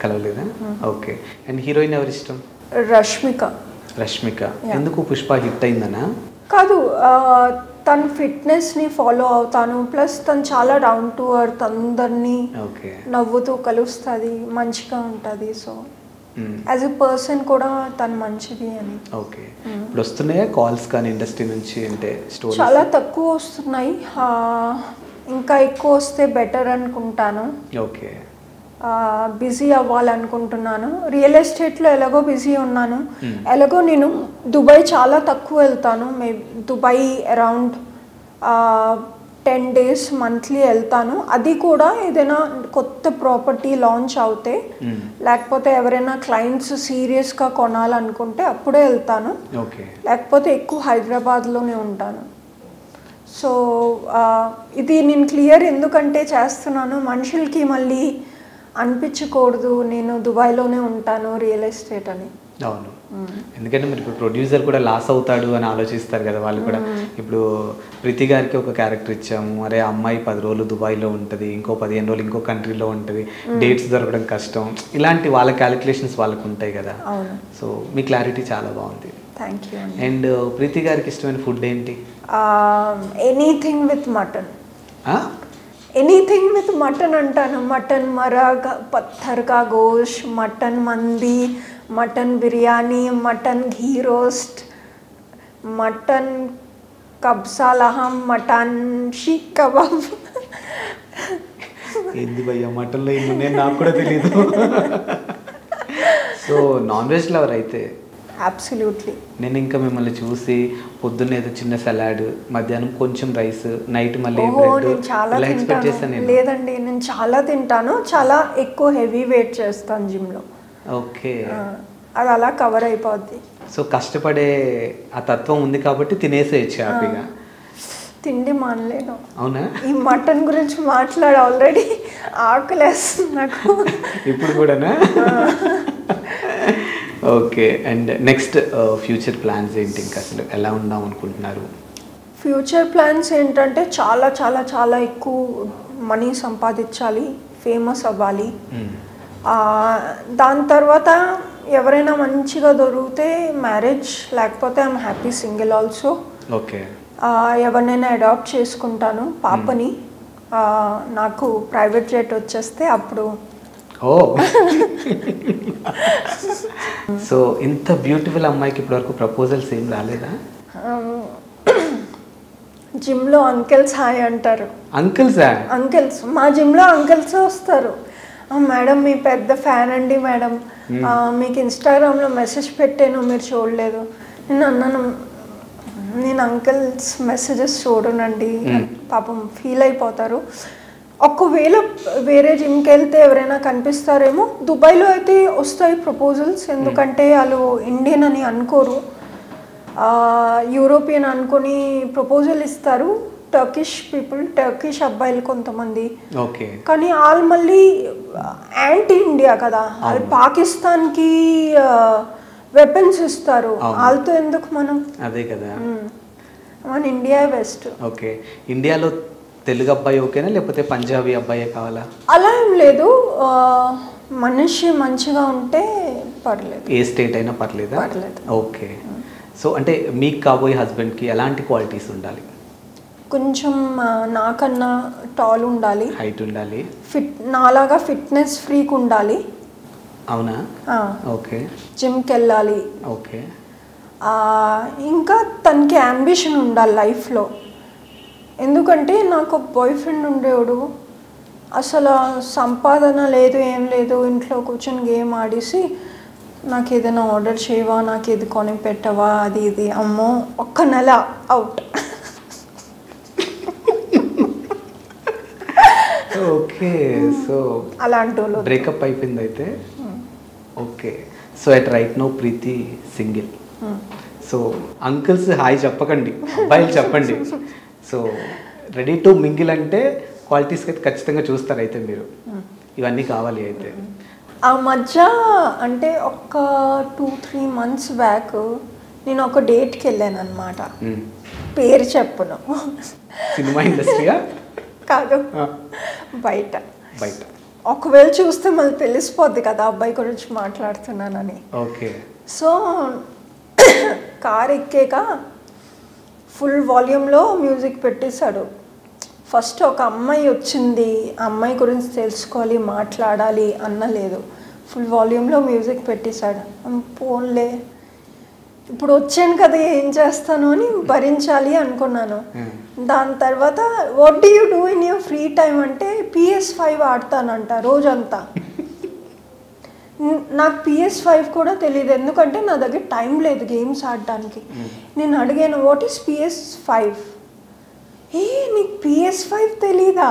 కలవలేదా? ఓకే. అండ్ హీరోయిన్ ఎవరు ఇష్టం? రష్మిక. ఎందుకు? పుష్ప హిట్ అయిందనా? కాదు, తన ఫిట్నెస్ని ఫాలో అవుతాను. ప్లస్ తను చాలా డౌన్ టు ఎర్త్, అందరినీ నవ్వుతూ కలుస్తుంది, మంచిగా ఉంటుంది. సో యాజ్ ఎ పర్సన్ కూడా తను మంచిది అని. ఓకే. ఇప్పుడు వస్తున్నాయా కాల్స్ కానీ ఇండస్ట్రీ నుంచి? అంటే స్టోరీ చాలా తక్కువ వస్తున్నాయి, ఇంకా ఎక్కువ వస్తే బెటర్ అనుకుంటాను. ఓకే. బిజీ అవ్వాలనుకుంటున్నాను. రియల్ ఎస్టేట్లో ఎలాగో బిజీ ఉన్నాను. ఎలాగో నేను దుబాయ్ చాలా తక్కువ వెళ్తాను. దుబాయ్ అరౌండ్ 10 days మంత్లీ వెళ్తాను. అది కూడా ఏదైనా కొత్త ప్రాపర్టీ లాంచ్ అవుతే, లేకపోతే ఎవరైనా క్లయింట్స్ సీరియస్గా కొనాలనుకుంటే అప్పుడే వెళ్తాను. లేకపోతే ఎక్కువ హైదరాబాద్లోనే ఉంటాను. సో ఇది నేను క్లియర్ ఎందుకంటే చేస్తున్నాను, మనుషులకి మళ్ళీ అనిపించకూడదు నేను దుబాయ్లోనే ఉంటాను రియల్ ఎస్టేట్ అని. అవును. ఎందుకంటే మీరు ఇప్పుడు ప్రొడ్యూసర్ కూడా లాస్ అవుతాడు అని ఆలోచిస్తారు కదా వాళ్ళు కూడా. ఇప్పుడు ప్రీతి గారికి ఒక క్యారెక్టర్ ఇచ్చాము, అరే అమ్మాయి 10 రోజులు దుబాయ్లో ఉంటుంది, ఇంకో 15 రోజులు ఇంకో కంట్రీలో ఉంటుంది, డేట్స్ దొరకడం కష్టం, ఇలాంటి వాళ్ళ క్యాలిక్యులేషన్స్ వాళ్ళకు ఉంటాయి కదా. సో మీ క్లారిటీ చాలా బాగుంది. Thank you. అండ్ ప్రీతి గారికి ఇష్టమైన ఫుడ్ ఏంటి? Anything with mutton. Anything with mutton అంటాను. Mutton marag, patthar ka gosht, mutton mandi, mutton biryani, mutton ghee roast, mutton kabsa లహం, మటన్ షీక్ కబాబ్. ఏంది భయ్యా మటన్లో ఇన్ని నాకు కూడా తెలియదు. సో నాన్ వెజ్ లవర్ అయితే? అబ్సల్యూట్లీ. నేను ఇంకా మిమ్మల్ని చూసి పొద్దున్న ఏదో చిన్న సలాడ్, మధ్యాహ్నం కొంచెం రైస్, నైట్ మళ్ళీ చాలా ఎక్స్పెక్ట్ చేస్తాను. లేదండి, నేను చాలా తింటాను, చాలా ఎక్కువ హెవీ వెయిట్ చేస్తాను జిమ్లో. ఓకే. అది అలా కవర్ అయిపోద్ది. సో కష్టపడే ఆ తత్వం ఉంది కాబట్టి తినేసేయచ్చు హ్యాపీగా. తిండి మానలేను. అవునా? ఈ మటన్ గురించి మాట్లాడి ఆల్రెడీ ఆకలేస్తుంది నాకు. ఇప్పుడు కూడానా? Okay. And next future plans ఏంటి? ఇంకా అసలు ఎలా ఉందాం అనుకుంటున్నారు? ఫ్యూచర్ ప్లాన్స్ ఏంటంటే చాలా చాలా చాలా ఎక్కువ మనీ సంపాదించాలి, ఫేమస్ అవ్వాలి. దాని తర్వాత ఎవరైనా మంచిగా దొరికితే మ్యారేజ్, లేకపోతే I'm happy single also. Okay. ఎవరినైనా అడాప్ట్ చేసుకుంటాను పాపని. నాకు ప్రైవేట్ జెట్ వచ్చేస్తే అప్పుడు. ఓ. సో ఇంత బ్యూటిఫుల్ అమ్మాయికి ఇప్పటివరకు ప్రపోజల్స్ ఏం రాలేదా? జిమ్లో అంకిల్స్ హాయ్ అంటారు. అంకిల్స్ మా జిమ్లో అంకిల్స్ వస్తారు. మేడం మీ పెద్ద ఫ్యాన్ అండి మేడం, మీకు ఇన్స్టాగ్రామ్లో మెసేజ్ పెట్టాను మీరు చూడలేదు. నేను అన్నాను నేను అంకుల్స్ మెసేజెస్ చూడనండి, పాపం ఫీల్ అయిపోతారు. ఒకవేళ వేరే జిమ్కి వెళ్తే ఎవరైనా కనిపిస్తారేమో. దుబాయ్లో అయితే వస్తాయి ప్రపోజల్స్, ఎందుకంటే వాళ్ళు ఇండియన్ అని అనుకోరు, యూరోపియన్ అనుకొని ప్రపోజల్ ఇస్తారు. టర్కిష్ పీపుల్, టర్కిష్ అబ్బాయిలు కొంతమంది. ఓకే. కానీ వాళ్ళు మళ్ళీ యాంటీ ఇండియా కదా, వాళ్ళు పాకిస్తాన్కి వెపన్స్ ఇస్తారు, వాళ్ళతో ఎందుకు మనం? అదే కదా, మన ఇండియా బెస్ట్. ఓకే. ఇండియాలో తెలుగు అబ్బాయి ఓకేనా, లేకపోతే పంజాబీ అబ్బాయే కావాలా? అలా ఏం లేదు, మనిషి మంచిగా ఉంటే పర్లేదు. ఏ స్టేట్ అయినా పర్లేదా? పర్లేదు. ఓకే. సో అంటే మీకు కాబోయే హస్బెండ్కి ఎలాంటి క్వాలిటీస్ ఉండాలి? కొంచెం నాకన్నా టాల్ ఉండాలి, హైట్ ఉండాలి, నాలాగా ఫిట్నెస్ ఫ్రీక్ ఉండాలి. అవునా? ఓకే. జిమ్కి వెళ్ళాలి. ఓకే. ఇంకా తనకి అంబిషన్ ఉండాలి లైఫ్లో. ఎందుకంటే నాకు ఒక బాయ్ ఫ్రెండ్ ఉండేవాడు, అసలు సంపాదన లేదు, ఏం లేదు, ఇంట్లో కూర్చొని గేమ్ ఆడేసి నాకు ఏదైనా ఆర్డర్ చేయవా, నాకు ఏది కొని పెట్టవా, అది ఇది. అమ్మో, ఒక్క నెల అవుట్. ఓకే. సో అలాంటి వాళ్ళు బ్రేకప్ అయిపోయింది అయితే. Okay. So at right no Preeti single. So uncles hi చెప్పకండి, అబ్బాయిలు చెప్పండి. సో రెడీ టు మింగిల్ అంటే క్వాలిటీస్కి అయితే ఖచ్చితంగా చూస్తారు అయితే మీరు, ఇవన్నీ కావాలి అయితే. ఆ మధ్య అంటే ఒక 2-3 months బ్యాక్ నేను ఒక డేట్కి వెళ్ళాను అనమాట. పేరు చెప్పను. సినిమా ఇండస్ట్రీయా? కాదు, బయట. బయట. ఒకవేళ చూస్తే మళ్ళీ తెలిసిపోద్ది కదా అబ్బాయి గురించి మాట్లాడుతున్నానని. ఓకే. సో కార్ ఎక్కాక ఫుల్ వాల్యూమ్లో మ్యూజిక్ పెట్టేశాడు. ఫస్ట్ ఒక అమ్మాయి వచ్చింది, అమ్మాయి గురించి తెలుసుకోవాలి, మాట్లాడాలి అన్న లేదు, ఫుల్ వాల్యూమ్లో మ్యూజిక్ పెట్టేశాడు. పోన్లే, ఇప్పుడు వచ్చాను కదా ఏం చేస్తాను అని భరించాలి అనుకున్నాను. దాని తర్వాత what do you do in your free time అంటే PS5 ఆడతానంట రోజంతా. నాకు PS5 కూడా తెలియదు, ఎందుకంటే నా దగ్గర టైం లేదు గేమ్స్ ఆడడానికి. నేను అడిగాను వాట్ ఈస్ PS5? ఏ నీకు PS5 తెలీదా?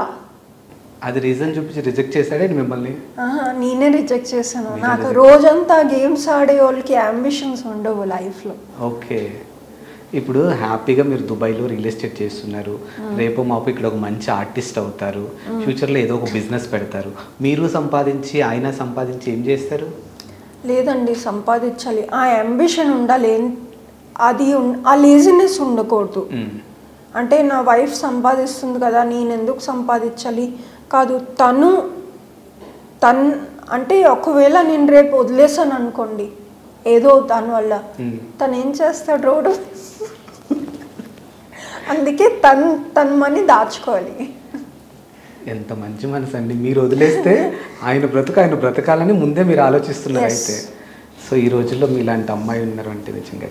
అది రీజన్ చూపించి రిజెక్ట్ చేశాడే మిమ్మల్ని? నేనే రిజెక్ట్ చేశాను. నాకు రోజంతా గేమ్స్ ఆడే వాళ్ళకి అంబిషన్స్ ఉండవు లైఫ్లో. ఓకే. ఇప్పుడు హ్యాపీగా మీరు దుబాయ్లో రియల్ ఎస్టేట్ చేస్తున్నారు, రేపు మాపు ఇక్కడ ఒక మంచి ఆర్టిస్ట్ అవుతారు, ఫ్యూచర్లో ఏదో ఒక బిజినెస్ పెడతారు. మీరు సంపాదించి ఆయన సంపాదించి ఏం చేస్తారు? లేదండి, సంపాదించాలి, ఆ అంబిషన్ ఉండాలి, అది ఆ లేజినెస్ ఉండకూడదు. అంటే నా వైఫ్ సంపాదిస్తుంది కదా నేను ఎందుకు సంపాదించాలి కాదు, తను అంటే ఒకవేళ నేను రేపు వదిలేసాను అనుకోండి ఏదో దానివల్ల, తను ఏం చేస్తాడు రోడ్డు. అందుకే తన మనీ దాచుకోవాలి. ఎంత మంచి మనసు అండి, మీరు వదిలేస్తే ఆయన బ్రతకాలని ముందే మీరు ఆలోచిస్తున్నారు అయితే. సో ఈ రోజుల్లో మీలాంటి అమ్మాయి ఉన్నారు అంటే నిజంగా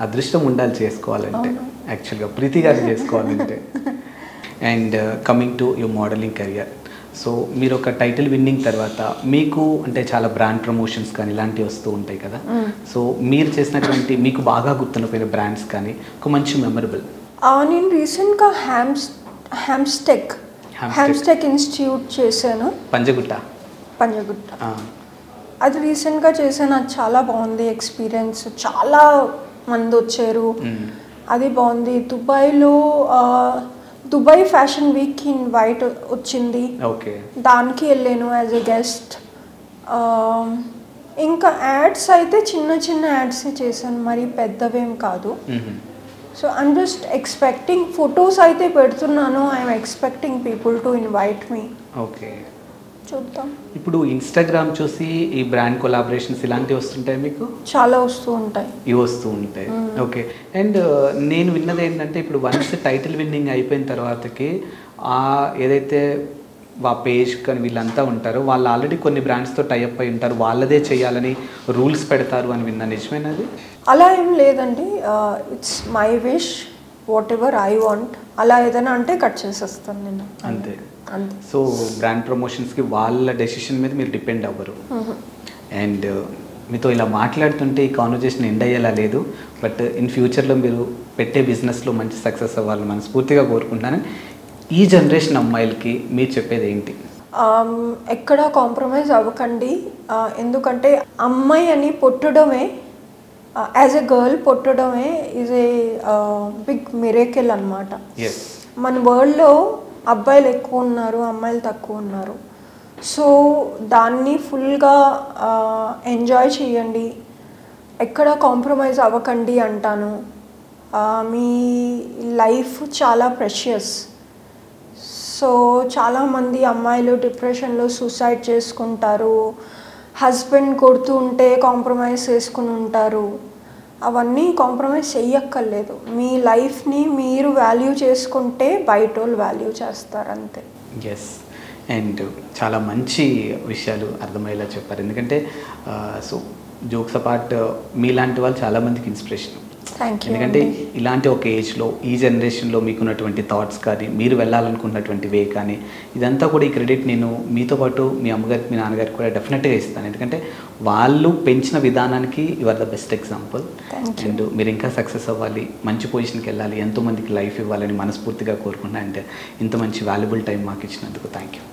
అదృష్టం ఉండాలి చేసుకోవాలంటే, యాక్చువల్గా ప్రీతి గారిని చేసుకోవాలంటే. And coming to your modelling career, so మీరు ఒక టైటిల్ విన్నింగ్ తర్వాత మీకు అంటే చాలా బ్రాండ్ ప్రమోషన్స్ కానీ ఇలాంటివి వస్తూ ఉంటాయి కదా, సో మీరు చేసినటువంటి మీకు బాగా గుర్తుండిపోయిన బ్రాండ్స్ కానీ ఒక మంచి మెమరబుల్? నేను రీసెంట్గా హ్యామ్స్టెక్ ఇన్స్టిట్యూట్ చేశాను, పంజగుట్ట. అది రీసెంట్గా చేశాను, అది చాలా బాగుంది ఎక్స్పీరియన్స్, చాలా మంది వచ్చారు, అది బాగుంది. దుబాయ్లో దుబాయ్ ఫ్యాషన్ వీక్ ఇన్వైట్ వచ్చింది, దానికి వెళ్ళాను యాజ్ ఎ గెస్ట్. ఇంకా యాడ్స్ అయితే చిన్న చిన్న యాడ్స్ చేశాను, మరి పెద్దవేం కాదు. So I'm just expecting, photos అయితే పెడుతున్నాను, I'm expecting people to invite me. Okay, చూద్దాం. ఇప్పుడు ఇన్స్టాగ్రామ్ చూసి ఈ బ్రాండ్ కొలాబరేషన్స్ ఇలాంటివి వస్తుంటాయి మీకు? చాలా వస్తూ ఉంటాయి. ఇవి వస్తూ ఉంటాయి. ఓకే. అండ్ నేను విన్నది ఏంటంటే ఇప్పుడు వన్స్ టైటిల్ విన్నింగ్ అయిపోయిన తర్వాతకి ఏదైతే పేజ్ కానీ వీళ్ళంతా ఉంటారో వాళ్ళు ఆల్రెడీ కొన్ని బ్రాండ్స్తో టైఅప్ అయి ఉంటారు, వాళ్ళదే చేయాలని రూల్స్ పెడతారు అని విన్నా, నిజమేనది? అలా ఏం లేదండి, it's my wish, what ever I want, అలా ఏదైనా అంటే కట్ చేసేస్తాను నేను, అంతే. సో బ్రాండ్ ప్రమోషన్స్కి వాళ్ళ డెసిషన్ మీద మీరు డిపెండ్ అవ్వరు. అండ్ మీతో ఇలా మాట్లాడుతుంటే ఈ కాన్వర్జేషన్ ఎండ్ అయ్యేలా లేదు. బట్ ఇన్ ఫ్యూచర్లో మీరు పెట్టే బిజినెస్లో మంచి సక్సెస్ అవ్వాలని మనస్ఫూర్తిగా కోరుకుంటున్నాను. ఈ జనరేషన్ అమ్మాయిలకి మీరు చెప్పేది ఏంటి? ఎక్కడ కాంప్రమైజ్ అవ్వకండి. ఎందుకంటే అమ్మాయి అని పుట్టడమే, యాజ్ ఎ గర్ల్ పుట్టడమే ఈజ్ ఏ బిగ్ మిరేకిల్ అనమాట. మన వరల్డ్లో అబ్బాయిలు ఎక్కువ ఉన్నారు, అమ్మాయిలు తక్కువ ఉన్నారు. సో దాన్ని ఫుల్గా ఎంజాయ్ చేయండి, ఎక్కడ కాంప్రమైజ్ అవ్వకండి అంటాను. మీ లైఫ్ చాలా ప్రెషియస్. సో చాలామంది అమ్మాయిలు డిప్రెషన్లో సూసైడ్ చేసుకుంటారు, హస్బెండ్ కొడుతూ ఉంటే కాంప్రమైజ్ చేసుకుని ఉంటారు. అవన్నీ కాంప్రమైజ్ చెయ్యక్కర్లేదు. మీ లైఫ్ని మీరు వాల్యూ చేసుకుంటే బయట వాళ్ళు వాల్యూ చేస్తారు, అంతే. ఎస్, అండ్ చాలా మంచి విషయాలు అర్థమయ్యేలా చెప్పారు. ఎందుకంటే సో జోక్స్ అపార్ట్ మీలాంటి వాళ్ళు చాలామందికి ఇన్స్పిరేషన్. ఎందుకంటే ఇలాంటి ఒక ఏజ్లో ఈ జనరేషన్లో మీకున్నటువంటి థాట్స్ కానీ మీరు వెళ్ళాలనుకున్నటువంటి వే కానీ ఇదంతా కూడా ఈ క్రెడిట్ నేను మీతో పాటు మీ అమ్మగారికి మీ నాన్నగారికి కూడా డెఫినెట్గా ఇస్తాను. ఎందుకంటే వాళ్ళు పెంచిన విధానానికి you are the best example. And మీరు ఇంకా సక్సెస్ అవ్వాలి, మంచి పొజిషన్కి వెళ్ళాలి, ఎంతోమందికి లైఫ్ ఇవ్వాలని మనస్ఫూర్తిగా కోరుకున్నా. అండ్ ఇంత మంచి వాల్యుబుల్ టైం మాకు ఇచ్చినందుకు థ్యాంక్ యూ.